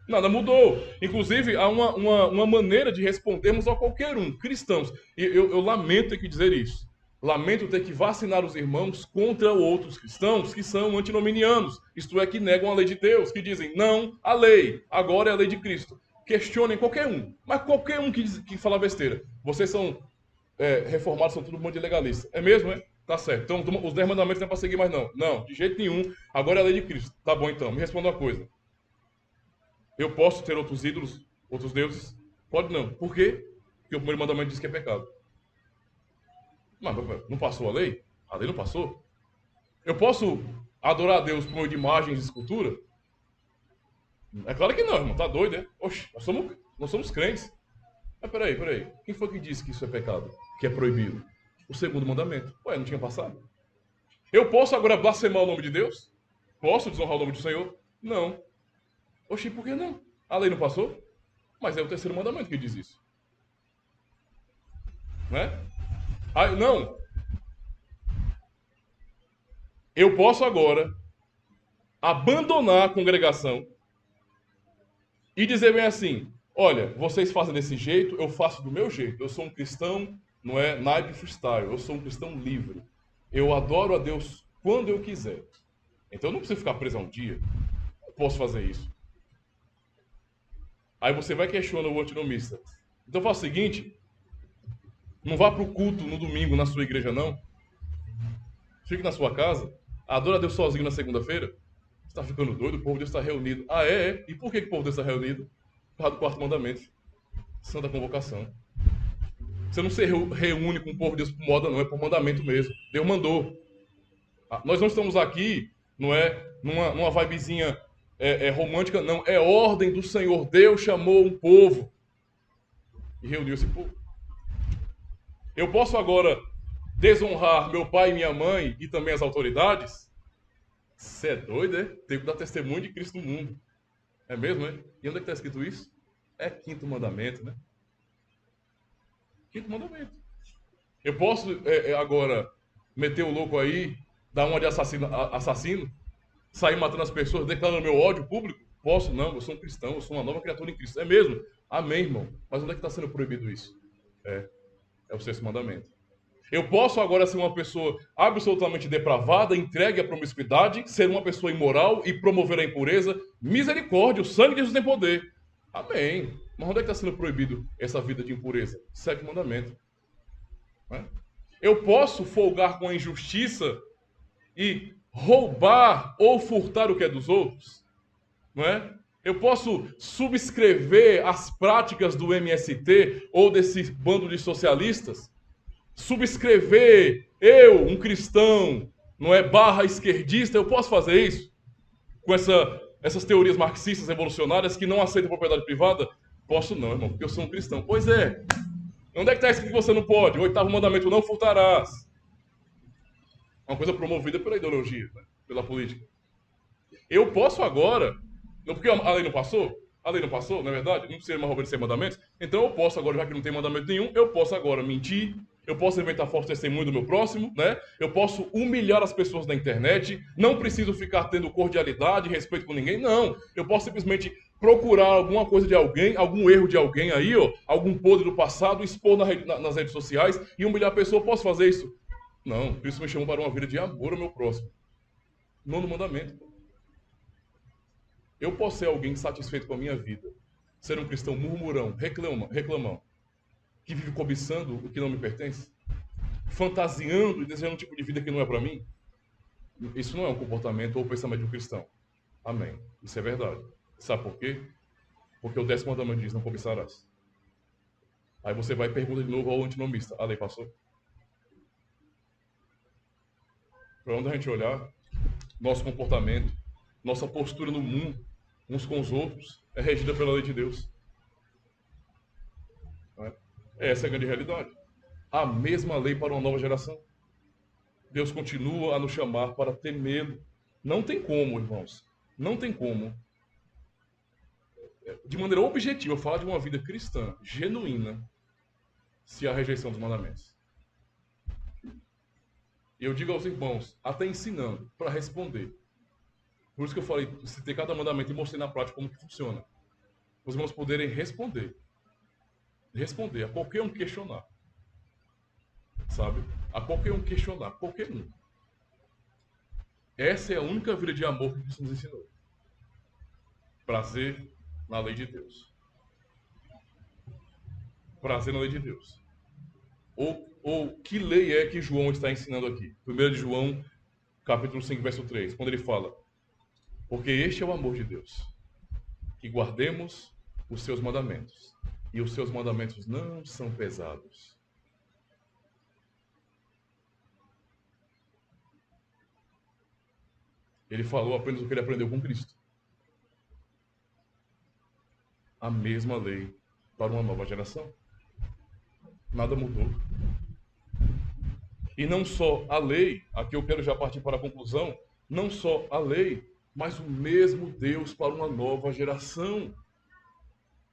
Nada mudou. Inclusive, há uma maneira de respondermos a qualquer um, cristãos. E eu lamento ter que dizer isso. Lamento ter que vacinar os irmãos contra outros cristãos que são antinominianos, isto é, que negam a lei de Deus, que dizem não à lei, agora é a lei de Cristo. Questionem qualquer um, mas qualquer um que fala besteira. Vocês são reformados, são tudo um monte de legalista. É mesmo, é? Tá certo. Então, os 10 mandamentos não é para seguir mais, não. Não, de jeito nenhum. Agora é a lei de Cristo. Tá bom, então. Me responda uma coisa. Eu posso ter outros ídolos, outros deuses? Pode não. Por quê? Porque o primeiro mandamento diz que é pecado. Mas não passou a lei? A lei não passou. Eu posso adorar a Deus por meio de imagens e escultura? É claro que não, irmão. Tá doido, é? Oxe, nós somos crentes. Mas peraí. Quem foi que disse que isso é pecado? Que é proibido? O segundo mandamento. Ué, não tinha passado? Eu posso agora blasfemar o nome de Deus? Posso desonrar o nome do Senhor? Não. Oxi, por que não? A lei não passou? Mas é o terceiro mandamento que diz isso. Né? Ah, não. Eu posso agora abandonar a congregação e dizer bem assim, olha, vocês fazem desse jeito, eu faço do meu jeito. Eu sou um cristão, não é naipe freestyle, eu sou um cristão livre. Eu adoro a Deus quando eu quiser. Então eu não preciso ficar preso a um dia. Eu posso fazer isso. Aí você vai questionar o antinomista. Então faça o seguinte, não vá para o culto no domingo na sua igreja, não. Fique na sua casa. Adora a Deus sozinho na segunda-feira. Você está ficando doido? O povo de Deus está reunido. Ah, é? E por que o povo de Deus está reunido? Por causa do quarto mandamento. Santa convocação. Você não se reúne com o povo de Deus por moda, não. É por mandamento mesmo. Deus mandou. Nós não estamos aqui, não é, numa vibezinha romântica, não. É ordem do Senhor. Deus chamou um povo. E reuniu esse povo. Eu posso agora desonrar meu pai e minha mãe e também as autoridades? Você é doido, é? Tem que dar testemunho de Cristo no mundo. É mesmo, é? E onde é que está escrito isso? É quinto mandamento, né? Quinto mandamento. Eu posso agora meter o louco aí, dar uma de assassino, sair matando as pessoas, declarando meu ódio público? Posso? Não, eu sou um cristão, eu sou uma nova criatura em Cristo. É mesmo? Amém, irmão. Mas onde é que está sendo proibido isso? É o sexto mandamento. Eu posso agora ser uma pessoa absolutamente depravada, entregue à promiscuidade, ser uma pessoa imoral e promover a impureza. Misericórdia, o sangue de Jesus tem poder. Amém. Mas onde é que está sendo proibido essa vida de impureza? Sétimo mandamento. Eu posso folgar com a injustiça e roubar ou furtar o que é dos outros? Não é? Eu posso subscrever as práticas do MST ou desse bando de socialistas? Subscrever, eu, um cristão, não é, barra esquerdista, eu posso fazer isso? Com essas teorias marxistas revolucionárias que não aceitam propriedade privada? Posso não, irmão, porque eu sou um cristão. Pois é. Onde é que está escrito que você não pode? O oitavo mandamento, não furtarás. Uma coisa promovida pela ideologia, né? Pela política. Eu posso agora, não porque a lei não passou? A lei não passou, não é verdade? Não precisa mais obedecer mandamentos? Então eu posso agora, já que não tem mandamento nenhum, eu posso agora mentir, eu posso inventar falso testemunho do meu próximo, né? Eu posso humilhar as pessoas na internet, não preciso ficar tendo cordialidade, respeito com ninguém, não. Eu posso simplesmente procurar alguma coisa de alguém, algum erro de alguém aí, ó, algum podre do passado, expor nas redes sociais e humilhar a pessoa. Posso fazer isso? Não, Cristo me chamou para uma vida de amor ao meu próximo. Nono mandamento. Eu posso ser alguém satisfeito com a minha vida, ser um cristão murmurão, reclamão, que vive cobiçando o que não me pertence, fantasiando e desejando um tipo de vida que não é para mim? Isso não é um comportamento ou pensamento de um cristão. Amém. Isso é verdade. Sabe por quê? Porque o 10º mandamento diz, não cobiçarás. Aí você vai e pergunta de novo ao antinomista: a lei passou? Para onde a gente olhar, nosso comportamento, nossa postura no mundo, uns com os outros, é regida pela lei de Deus. Não é? Essa é a grande realidade. A mesma lei para uma nova geração. Deus continua a nos chamar para ter medo. Não tem como, irmãos, não tem como, de maneira objetiva, falar de uma vida cristã, genuína, se há rejeição dos mandamentos. E eu digo aos irmãos, até ensinando, para responder. Por isso que eu falei, citei cada mandamento e mostrei na prática como que funciona. Os irmãos poderem responder. Responder a qualquer um questionar. Sabe? A qualquer um questionar. Qualquer um. Essa é a única vida de amor que Cristo nos ensinou. Prazer na lei de Deus. Prazer na lei de Deus. Ou que lei é que João está ensinando aqui? 1 de João, capítulo 5, verso 3. Quando ele fala: porque este é o amor de Deus, que guardemos os seus mandamentos. E os seus mandamentos não são pesados. Ele falou apenas o que ele aprendeu com Cristo. A mesma lei para uma nova geração. Nada mudou. E não só a lei, aqui eu quero já partir para a conclusão, não só a lei, mas o mesmo Deus para uma nova geração.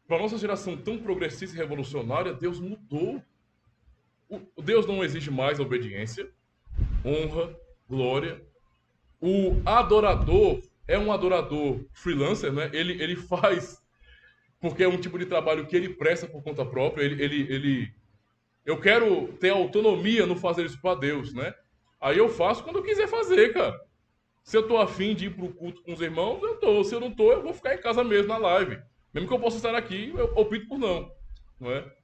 Para a nossa geração tão progressista e revolucionária, Deus mudou. O Deus não exige mais obediência, honra, glória. O adorador é um adorador freelancer, né? Ele faz porque é um tipo de trabalho que ele presta por conta própria. Eu quero ter autonomia no fazer isso para Deus, né? Aí eu faço quando eu quiser fazer, cara. Se eu tô afim de ir pro culto com os irmãos, eu tô. Se eu não tô, eu vou ficar em casa mesmo na live. Mesmo que eu possa estar aqui, eu opto por não é?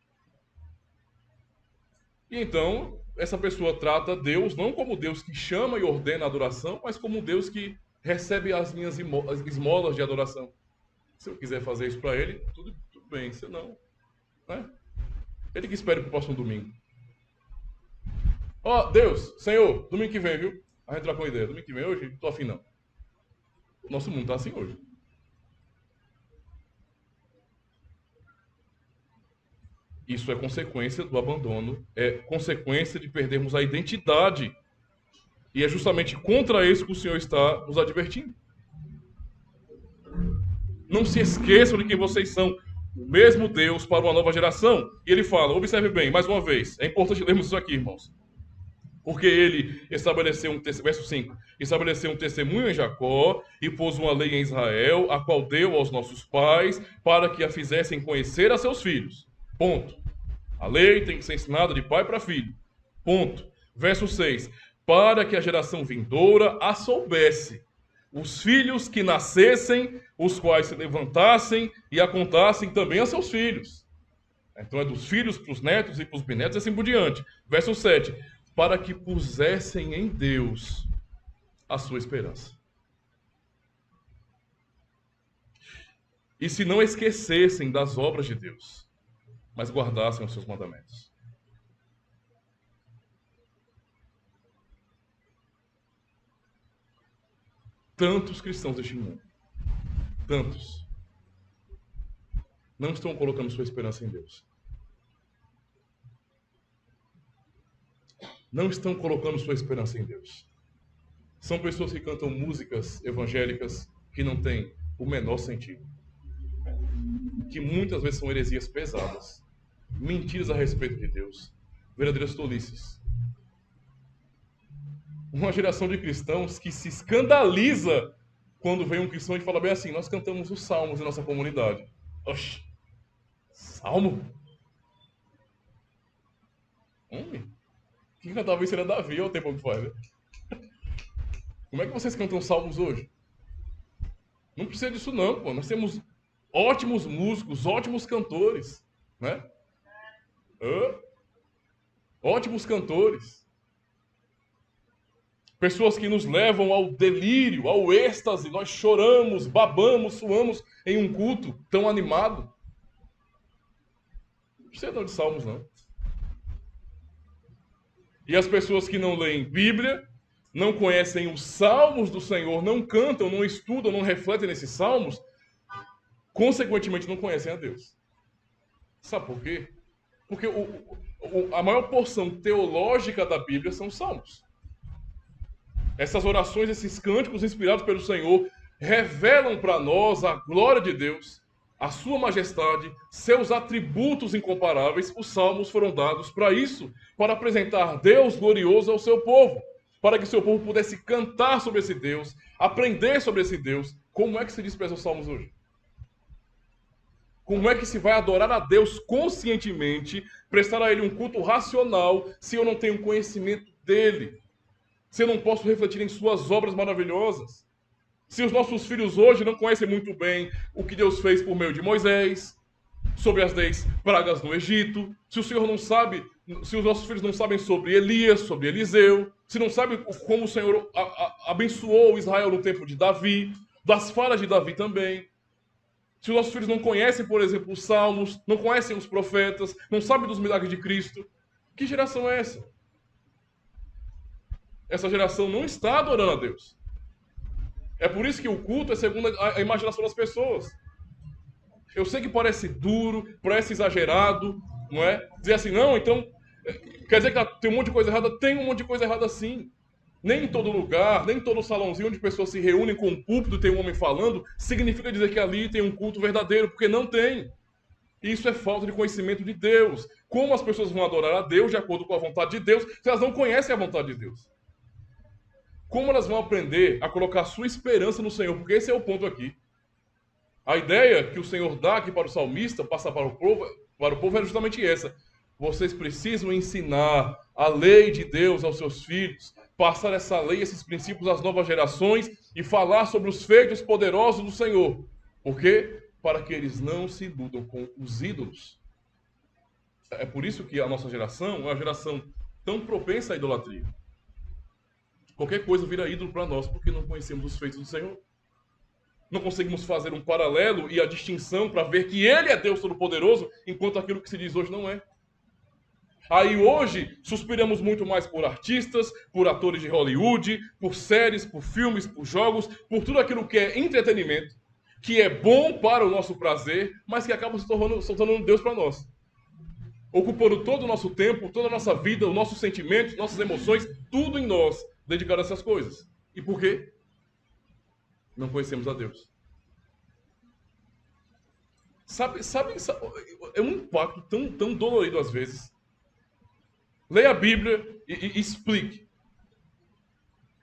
E então, essa pessoa trata Deus não como Deus que chama e ordena a adoração, mas como Deus que recebe as minhas esmolas de adoração. Se eu quiser fazer isso para ele, tudo bem. Se não, né? Ele que espere pro próximo domingo. Ó, Deus, Senhor, domingo que vem, viu? A gente troca uma ideia. Domingo que vem hoje, não tô afim não. O nosso mundo tá assim hoje. Isso é consequência do abandono, é consequência de perdermos a identidade. E é justamente contra isso que o Senhor está nos advertindo. Não se esqueçam de quem vocês são. O mesmo Deus para uma nova geração. E ele fala, observe bem, mais uma vez, é importante lermos isso aqui, irmãos. Porque ele estabeleceu verso 5, estabeleceu um testemunho em Jacó e pôs uma lei em Israel, a qual deu aos nossos pais, para que a fizessem conhecer a seus filhos. Ponto. A lei tem que ser ensinada de pai para filho. Ponto. Verso 6. Para que a geração vindoura a soubesse. Os filhos que nascessem, os quais se levantassem e a contassem também a seus filhos. Então é dos filhos para os netos e para os bisnetos e assim por diante. Verso 7. Para que pusessem em Deus a sua esperança. E se não esquecessem das obras de Deus, mas guardassem os seus mandamentos. Tantos cristãos deste mundo, tantos, não estão colocando sua esperança em Deus. Não estão colocando sua esperança em Deus. São pessoas que cantam músicas evangélicas que não têm o menor sentido. Que muitas vezes são heresias pesadas. Mentiras a respeito de Deus. Verdadeiras tolices. Uma geração de cristãos que se escandaliza quando vem um cristão e fala bem assim, nós cantamos os salmos em nossa comunidade. Oxi, salmo? Homem, quem cantava isso era Davi, olha o tempo que faz, né? Como é que vocês cantam salmos hoje? Não precisa disso não, pô. Nós temos ótimos músicos, ótimos cantores, né? Ótimos cantores. Pessoas que nos levam ao delírio, ao êxtase. Nós choramos, babamos, suamos em um culto tão animado. Não sei não de Salmos, não. E as pessoas que não leem Bíblia, não conhecem os Salmos do Senhor, não cantam, não estudam, não refletem nesses Salmos, consequentemente não conhecem a Deus. Sabe por quê? Porque a maior porção teológica da Bíblia são os Salmos. Essas orações, esses cânticos inspirados pelo Senhor, revelam para nós a glória de Deus, a sua majestade, seus atributos incomparáveis. Os salmos foram dados para isso, para apresentar Deus glorioso ao seu povo, para que seu povo pudesse cantar sobre esse Deus, aprender sobre esse Deus. Como é que se despreza os salmos hoje? Como é que se vai adorar a Deus conscientemente, prestar a Ele um culto racional, se eu não tenho conhecimento dEle? Se eu não posso refletir em suas obras maravilhosas? Se os nossos filhos hoje não conhecem muito bem o que Deus fez por meio de Moisés, sobre as 10 pragas no Egito, se o Senhor não sabe, se os nossos filhos não sabem sobre Elias, sobre Eliseu, se não sabem como o Senhor abençoou Israel no tempo de Davi, das falhas de Davi também, se os nossos filhos não conhecem, por exemplo, os salmos, não conhecem os profetas, não sabem dos milagres de Cristo, que geração é essa? Essa geração não está adorando a Deus. É por isso que o culto é segundo a imaginação das pessoas. Eu sei que parece duro, parece exagerado, não é? Dizer assim, não, então, quer dizer que tem um monte de coisa errada? Tem um monte de coisa errada sim. Nem em todo lugar, nem em todo salãozinho onde pessoas se reúnem com um púlpito e tem um homem falando, significa dizer que ali tem um culto verdadeiro, porque não tem. Isso é falta de conhecimento de Deus. Como as pessoas vão adorar a Deus de acordo com a vontade de Deus, se elas não conhecem a vontade de Deus? Como elas vão aprender a colocar sua esperança no Senhor? Porque esse é o ponto aqui. A ideia que o Senhor dá aqui para o salmista, passar para o povo é justamente essa. Vocês precisam ensinar a lei de Deus aos seus filhos, passar essa lei, esses princípios às novas gerações e falar sobre os feitos poderosos do Senhor. Por quê? Para que eles não se iludam com os ídolos. É por isso que a nossa geração é uma geração tão propensa à idolatria. Qualquer coisa vira ídolo para nós, porque não conhecemos os feitos do Senhor. Não conseguimos fazer um paralelo e a distinção para ver que Ele é Deus Todo-Poderoso, enquanto aquilo que se diz hoje não é. Aí hoje, suspiramos muito mais por artistas, por atores de Hollywood, por séries, por filmes, por jogos, por tudo aquilo que é entretenimento, que é bom para o nosso prazer, mas que acaba se tornando Deus para nós. Ocupando todo o nosso tempo, toda a nossa vida, os nossos sentimentos, nossas emoções, tudo em nós, dedicado a essas coisas. E por quê? Não conhecemos a Deus. Sabe, é um impacto tão dolorido às vezes. Leia a Bíblia e explique.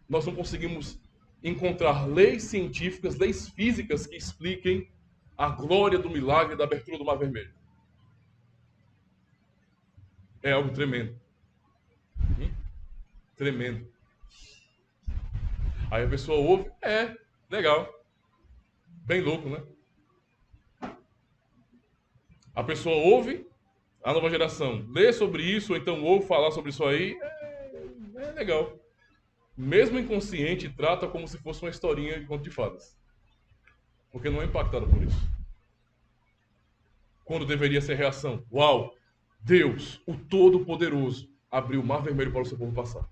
Nós não conseguimos encontrar leis científicas, leis físicas que expliquem a glória do milagre da abertura do Mar Vermelho. É algo tremendo. Tremendo. Aí a pessoa ouve, legal. Bem louco, né? A pessoa ouve, a nova geração lê sobre isso, ou então ouve falar sobre isso aí, é legal. Mesmo inconsciente, trata como se fosse uma historinha de conto de fadas. Porque não é impactada por isso. Quando deveria ser reação? Uau! Deus, o Todo-Poderoso, abriu o Mar Vermelho para o seu povo passar.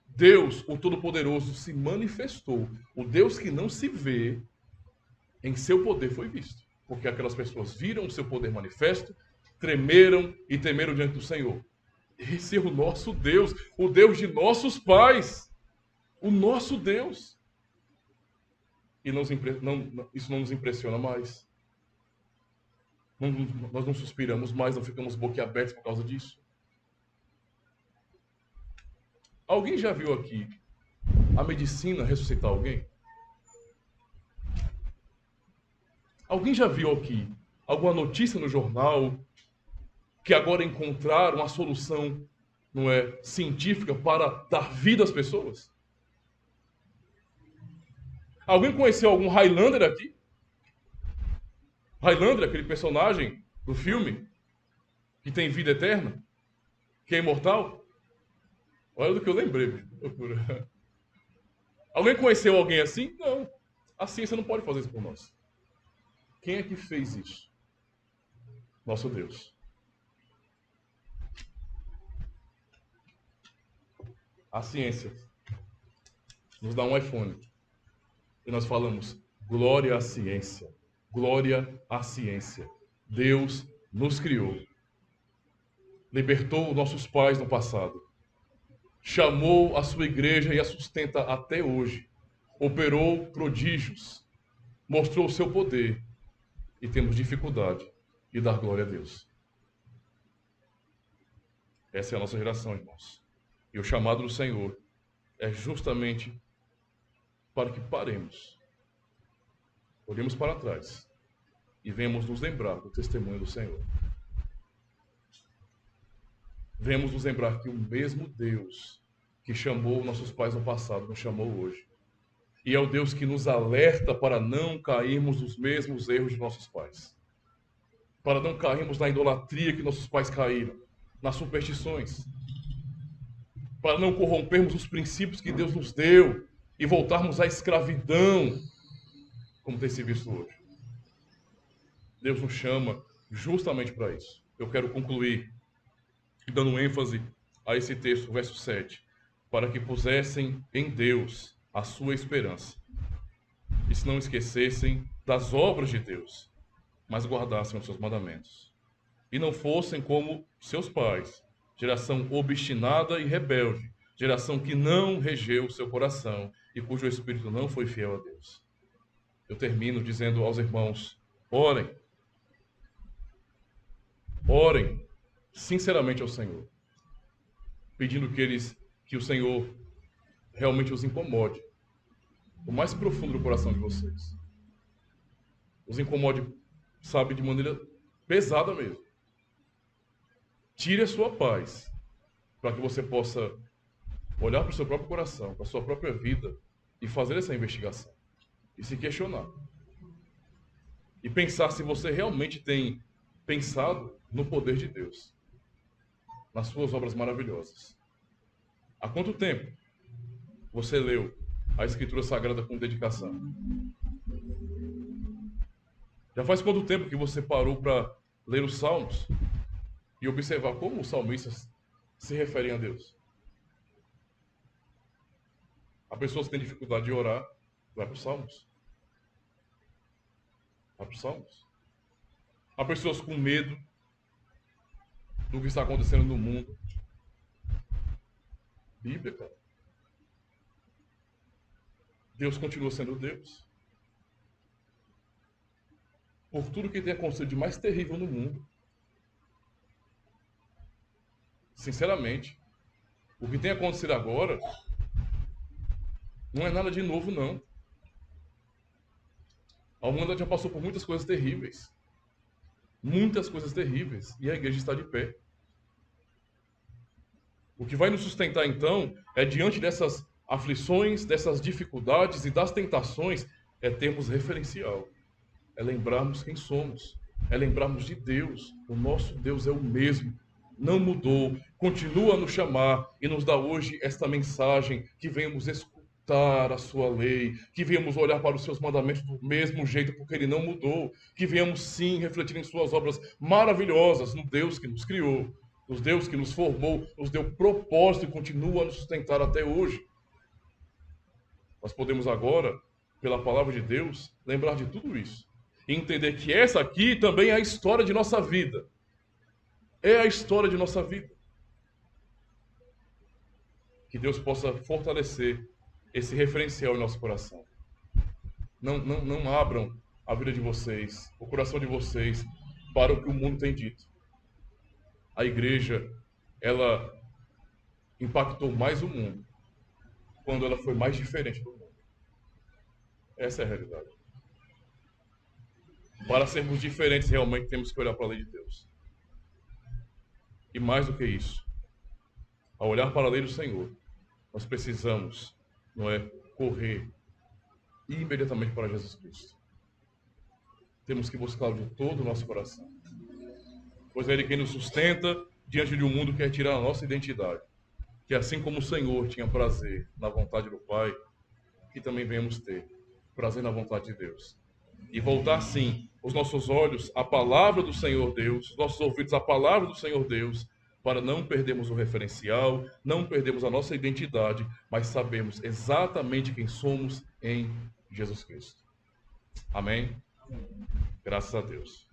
Deus, o Todo-Poderoso, se manifestou. O Deus que não se vê, em seu poder foi visto. Porque aquelas pessoas viram o seu poder manifesto, tremeram e temeram diante do Senhor. Esse é o nosso Deus, o Deus de nossos pais. O nosso Deus. E isso não nos impressiona mais. Nós não suspiramos mais, não ficamos boquiabertos por causa disso. Alguém já viu aqui a medicina ressuscitar alguém? Alguém já viu aqui alguma notícia no jornal que agora encontraram uma solução, não é, científica para dar vida às pessoas? Alguém conheceu algum Highlander aqui? Highlander, aquele personagem do filme que tem vida eterna, que é imortal? Olha do que eu lembrei. Alguém conheceu alguém assim? Não. A ciência não pode fazer isso por nós. Quem é que fez isso? Nosso Deus. A ciência nos dá um iPhone e nós falamos: glória à ciência, glória à ciência. Deus nos criou, libertou nossos pais no passado, chamou a sua igreja e a sustenta até hoje, operou prodígios, mostrou o seu poder e temos dificuldade de dar glória a Deus. Essa é a nossa geração, irmãos. E o chamado do Senhor é justamente para que paremos, olhemos para trás e venhamos nos lembrar do testemunho do Senhor. Venhamos nos lembrar que o mesmo Deus que chamou nossos pais no passado nos chamou hoje. E é o Deus que nos alerta para não cairmos nos mesmos erros de nossos pais. Para não cairmos na idolatria que nossos pais caíram, nas superstições. Para não corrompermos os princípios que Deus nos deu e voltarmos à escravidão, como tem se visto hoje. Deus nos chama justamente para isso. Eu quero concluir dando ênfase a esse texto, verso 7, para que pusessem em Deus a sua esperança e se não esquecessem das obras de Deus, mas guardassem os seus mandamentos. E não fossem como seus pais, geração obstinada e rebelde, geração que não regeu o seu coração e cujo espírito não foi fiel a Deus. Eu termino dizendo aos irmãos: orem. Orem sinceramente ao Senhor, pedindo que o Senhor realmente os incomode, o mais profundo do coração de vocês. Os incomode, sabe, de maneira pesada mesmo. Tire a sua paz, para que você possa olhar para o seu próprio coração, para a sua própria vida e fazer essa investigação. E se questionar. E pensar se você realmente tem pensado no poder de Deus, nas suas obras maravilhosas. Há quanto tempo você leu a Escritura Sagrada com dedicação? Já faz quanto tempo que você parou para ler os Salmos e observar como os salmistas se referem a Deus? Há pessoas que têm dificuldade de orar, vai para os Salmos. Vai para os Salmos. Há pessoas com medo do que está acontecendo no mundo. Bíblia, cara. Deus continua sendo Deus. Por tudo que tem acontecido de mais terrível no mundo. Sinceramente, o que tem acontecido agora não é nada de novo, não. A humanidade já passou por muitas coisas terríveis. Muitas coisas terríveis. E a igreja está de pé. O que vai nos sustentar, então, é diante dessas aflições, dessas dificuldades e das tentações, é termos referencial. É lembrarmos quem somos. É lembrarmos de Deus. O nosso Deus é o mesmo. Não mudou. Continua a nos chamar e nos dá hoje esta mensagem que venhamos escutar a sua lei, que venhamos olhar para os seus mandamentos do mesmo jeito, porque ele não mudou. Que venhamos, sim, refletir em suas obras maravilhosas no Deus que nos criou, no Deus que nos formou, nos deu propósito e continua a nos sustentar até hoje. Nós podemos agora, pela palavra de Deus, lembrar de tudo isso. E entender que essa aqui também é a história de nossa vida. É a história de nossa vida. Que Deus possa fortalecer esse referencial em nosso coração. Não abram a vida de vocês, o coração de vocês, para o que o mundo tem dito. A igreja, ela impactou mais o mundo quando ela foi mais diferente do mundo. Essa é a realidade. Para sermos diferentes, realmente temos que olhar para a lei de Deus. E mais do que isso, ao olhar para a lei do Senhor, nós precisamos, não é, correr imediatamente para Jesus Cristo. Temos que buscá-lo de todo o nosso coração. Pois é Ele quem nos sustenta diante de um mundo que quer tirar a nossa identidade. Que assim como o Senhor tinha prazer na vontade do Pai, que também venhamos ter prazer na vontade de Deus. E voltar, sim, os nossos olhos à palavra do Senhor Deus, os nossos ouvidos à palavra do Senhor Deus, para não perdermos o referencial, não perdermos a nossa identidade, mas sabermos exatamente quem somos em Jesus Cristo. Amém? Graças a Deus.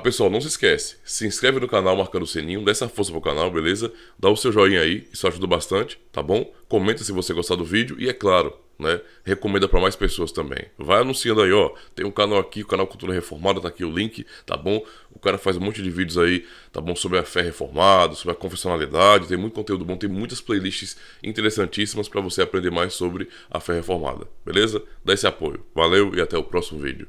Pessoal, não se esquece, se inscreve no canal marcando o sininho, dá essa força pro canal, beleza? Dá o seu joinha aí, isso ajuda bastante, tá bom? Comenta se você gostar do vídeo e, é claro, né, recomenda para mais pessoas também. Vai anunciando aí, ó, tem um canal aqui, o canal Cultura Reformada, tá aqui o link, tá bom? O cara faz um monte de vídeos aí, tá bom? Sobre a fé reformada, sobre a confessionalidade, tem muito conteúdo bom, tem muitas playlists interessantíssimas para você aprender mais sobre a fé reformada, beleza? Dá esse apoio. Valeu e até o próximo vídeo.